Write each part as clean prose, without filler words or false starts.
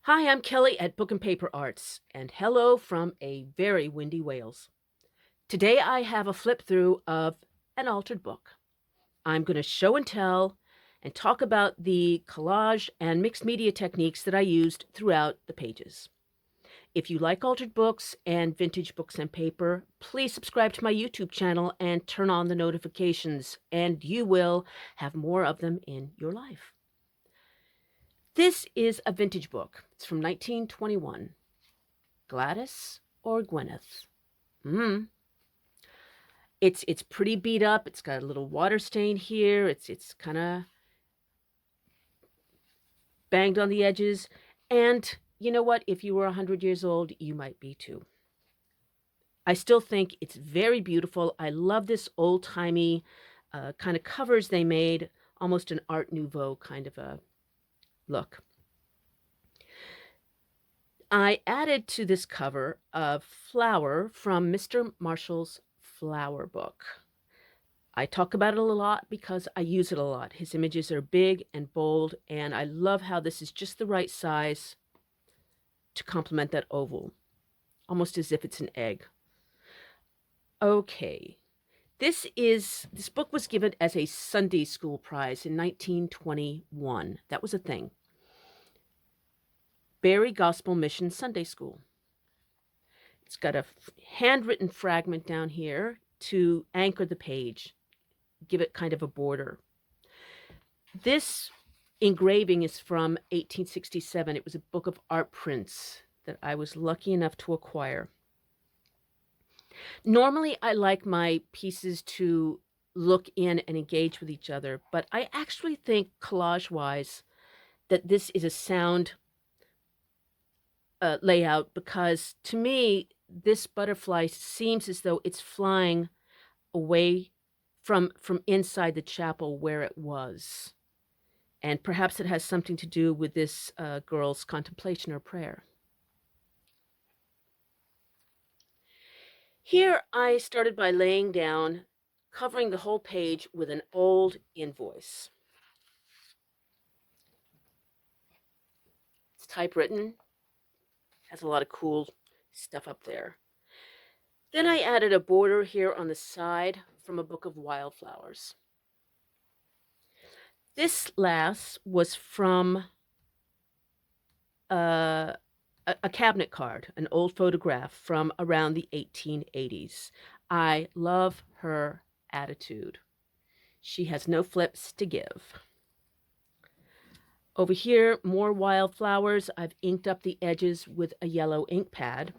Hi, I'm Kelly at Book and Paper Arts, and hello from a very windy Wales. Today I have a flip through of an altered book. I'm going to show and tell and talk about the collage and mixed media techniques that I used throughout the pages. If you like altered books and vintage books and paper, please subscribe to my YouTube channel and turn on the notifications, and you will have more of them in your life. This is a vintage book. It's from 1921. Gladys or Gwynyth? Mm. It's pretty beat up. It's got a little water stain here. It's kind of banged on the edges. And you know what? If you were 100 years old, you might be too. I still think it's very beautiful. I love this old-timey kind of covers they made, almost an Art Nouveau kind of a look. I added to this cover a flower from Mr. Marshall's flower book. I talk about it a lot because I use it a lot. His images are big and bold, and I love how this is just the right size to complement that oval, almost as if it's an egg. Okay, this book was given as a Sunday school prize in 1921. That was a thing. Barry Gospel Mission Sunday School. It's got a handwritten fragment down here to anchor the page, give it kind of a border. This engraving is from 1867. It was a book of art prints that I was lucky enough to acquire. Normally, I like my pieces to look in and engage with each other, but I actually think collage-wise that this is a sound layout because to me, this butterfly seems as though it's flying away from inside the chapel where it was. And perhaps it has something to do with this girl's contemplation or prayer. Here I started by laying down, covering the whole page with an old invoice. It's typewritten, has a lot of cool stuff up there. Then I added a border here on the side from a book of wildflowers. This last was from a cabinet card, an old photograph from around the 1880s. I love her attitude. She has no flips to give. Over here, more wildflowers. I've inked up the edges with a yellow ink pad.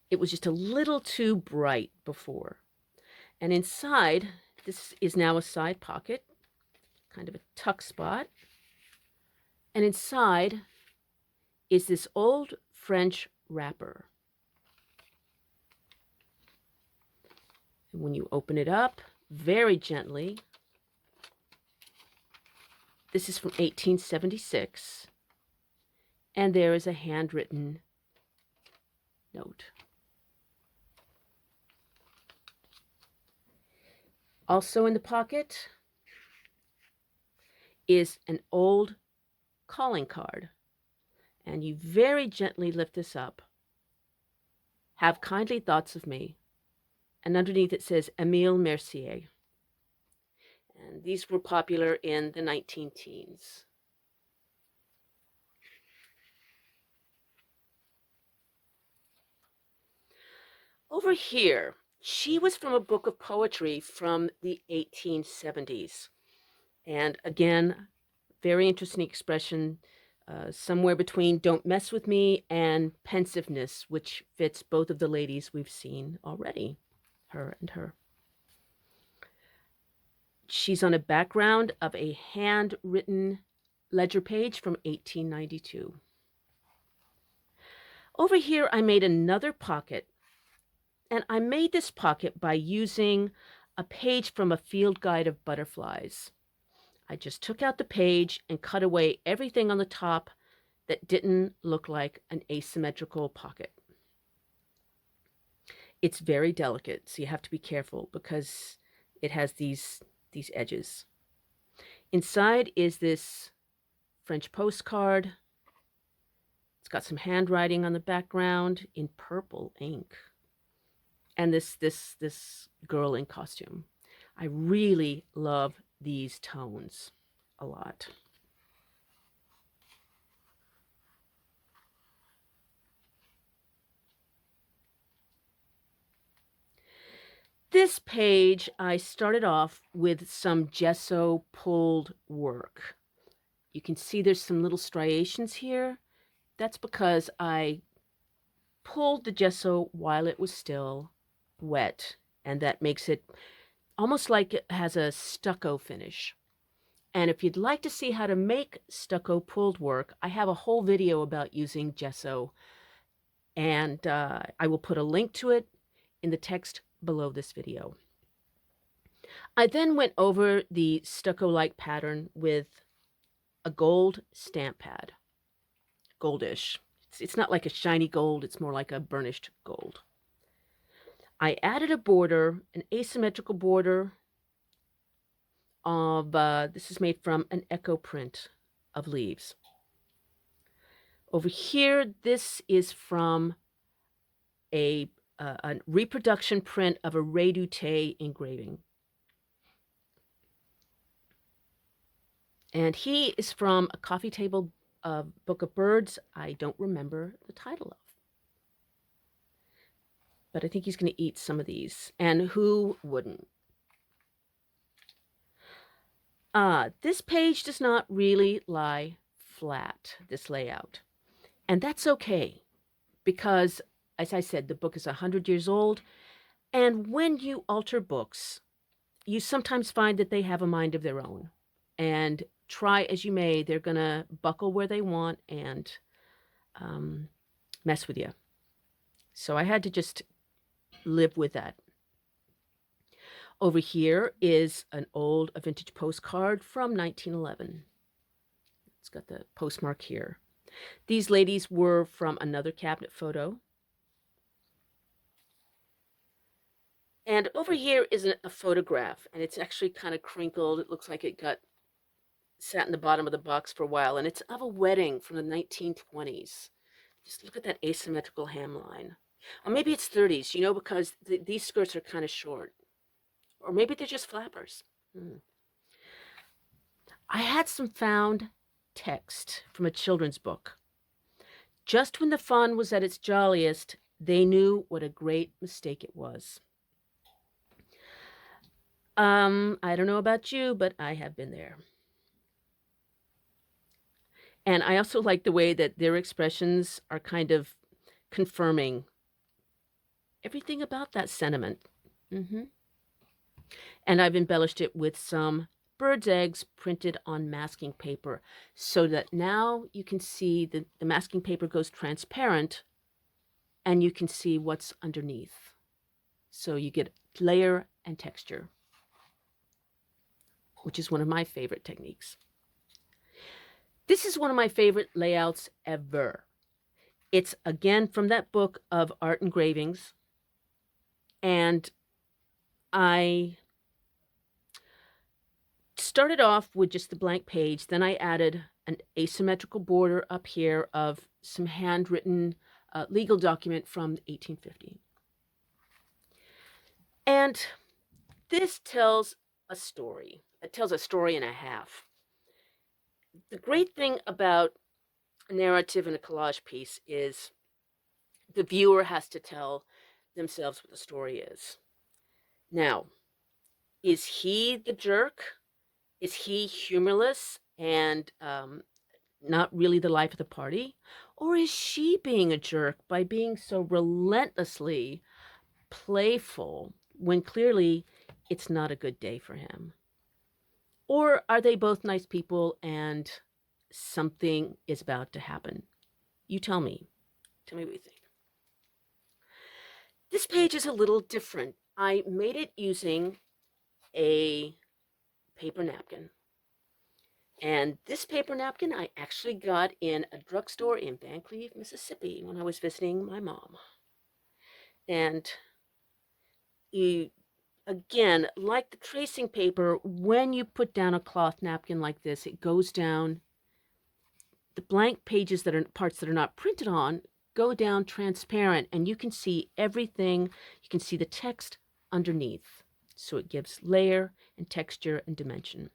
It was just a little too bright before. And inside, this is now a side pocket, kind of a tuck spot. And inside is this old French wrapper. And when you open it up very gently, this is from 1876, and there is a handwritten note. Also in the pocket is an old calling card, and you very gently lift this up. Have kindly thoughts of me. And underneath it says Emile Mercier. And these were popular in the 19 teens. Over here, she was from a book of poetry from the 1870s. And again, very interesting expression, somewhere between don't mess with me and pensiveness, which fits both of the ladies we've seen already, her and her. She's on a background of a handwritten ledger page from 1892. Over here, I made another pocket, and I made this pocket by using a page from a field guide of butterflies. I just took out the page and cut away everything on the top that didn't look like an asymmetrical pocket. It's very delicate, so you have to be careful because it has these edges. Inside is this French postcard got some handwriting on the background in purple ink. And this girl in costume. I really love these tones a lot. This page, I started off with some gesso pulled work. You can see there's some little striations here. That's because I pulled the gesso while it was still wet, and that makes it almost like it has a stucco finish. And if you'd like to see how to make stucco pulled work, I have a whole video about using gesso, and I will put a link to it in the text below this video. I then went over the stucco-like pattern with a gold stamp pad, goldish. It's not like a shiny gold, it's more like a burnished gold. I added a border, an asymmetrical border of, this is made from an echo print of leaves. Over here, this is from a reproduction print of a redoute engraving. And he is from a coffee table book of birds I don't remember the title of. But I think he's going to eat some of these. And who wouldn't? This page does not really lie flat, this layout. And that's okay, because, as I said, the book is 100 years old. And when you alter books, you sometimes find that they have a mind of their own. And try as you may, they're going to buckle where they want and mess with you. So I had to just live with that. Over here is a vintage postcard from 1911. It's got the postmark here. These ladies were from another cabinet photo. And over here is a photograph, and it's actually kind of crinkled. It looks like it sat in the bottom of the box for a while, and it's of a wedding from the 1920s. Just look at that asymmetrical hemline. Or maybe it's 30s, because these skirts are kind of short. Or maybe they're just flappers. I had some found text from a children's book. Just when the fun was at its jolliest, they knew what a great mistake it was. I don't know about you, but I have been there. And I also like the way that their expressions are kind of confirming everything about that sentiment. And I've embellished it with some bird's eggs printed on masking paper so that now you can see the masking paper goes transparent and you can see what's underneath. So you get layer and texture, which is one of my favorite techniques. This is one of my favorite layouts ever. It's again from that book of art engravings. And I started off with just the blank page. Then I added an asymmetrical border up here of some handwritten legal document from 1850. And this tells a story. It tells a story and a half. The great thing about a narrative in a collage piece is the viewer has to tell themselves what the story is. Now, is he the jerk? Is he humorless and not really the life of the party? Or is she being a jerk by being so relentlessly playful when clearly it's not a good day for him? Or are they both nice people and something is about to happen? You tell me. Tell me what you think. This page is a little different. I made it using a paper napkin. And this paper napkin I actually got in a drugstore in Vancleave, Mississippi when I was visiting my mom. And you, again, like the tracing paper, when you put down a cloth napkin like this, it goes down the blank pages that are parts that are not printed on go down transparent, and you can see everything. You can see the text underneath. So it gives layer and texture and dimension.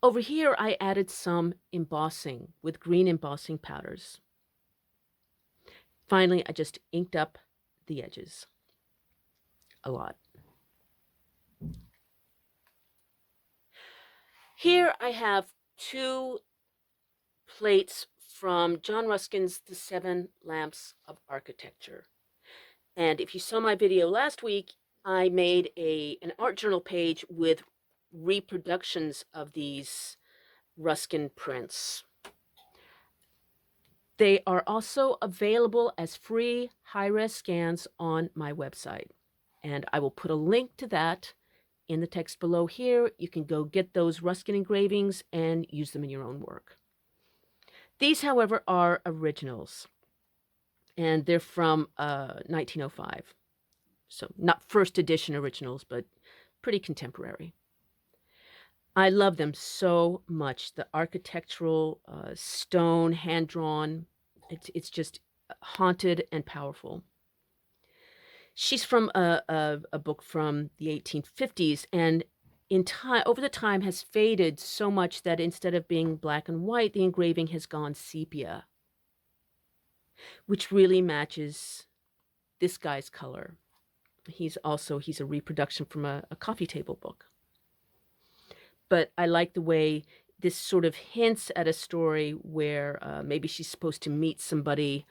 Over here, I added some embossing with green embossing powders. Finally, I just inked up the edges a lot. Here I have 2 plates from John Ruskin's The 7 Lamps of Architecture. And if you saw my video last week, I made an art journal page with reproductions of these Ruskin prints. They are also available as free high-res scans on my website. And I will put a link to that in the text below here. You can go get those Ruskin engravings and use them in your own work. These, however, are originals, and they're from 1905. So not first edition originals, but pretty contemporary. I love them so much. The architectural stone, hand-drawn, it's just haunted and powerful. She's from a book from the 1850s, and over the time has faded so much that instead of being black and white, the engraving has gone sepia, which really matches this guy's color. He's a reproduction from a coffee table book. But I like the way this sort of hints at a story where maybe she's supposed to meet somebody,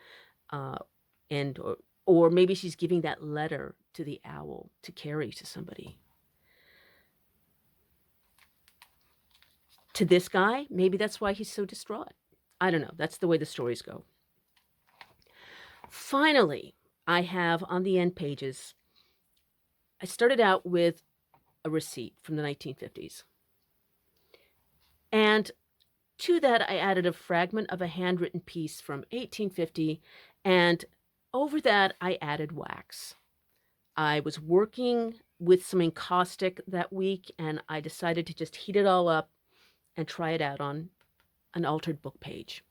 or maybe she's giving that letter to the owl to carry to somebody. To this guy, maybe that's why he's so distraught. I don't know. That's the way the stories go. Finally, I have on the end pages, I started out with a receipt from the 1950s. And to that, I added a fragment of a handwritten piece from 1850, and over that, I added wax. I was working with some encaustic that week, and I decided to just heat it all up and try it out on an altered book page.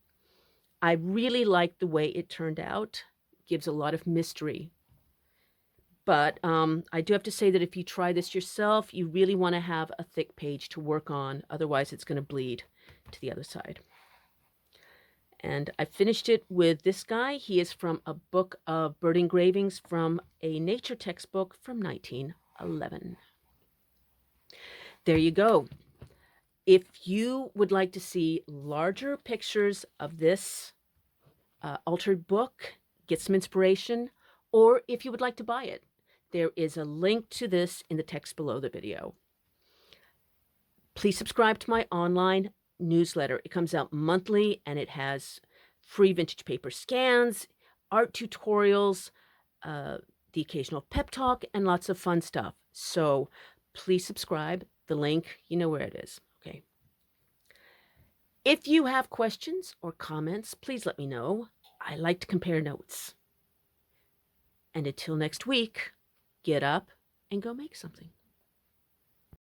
I really liked the way it turned out. It gives a lot of mystery. But I do have to say that if you try this yourself, you really want to have a thick page to work on. Otherwise, it's going to bleed to the other side. And I finished it with this guy. He is from a book of bird engravings from a nature textbook from 1911. There you go. If you would like to see larger pictures of this altered book, get some inspiration, or if you would like to buy it, there is a link to this in the text below the video. Please subscribe to my online newsletter. It comes out monthly, and it has free vintage paper scans, art tutorials, the occasional pep talk, and lots of fun stuff. So please subscribe. The link, you know where it is. Okay. If you have questions or comments, please let me know. I like to compare notes. And until next week, get up and go make something.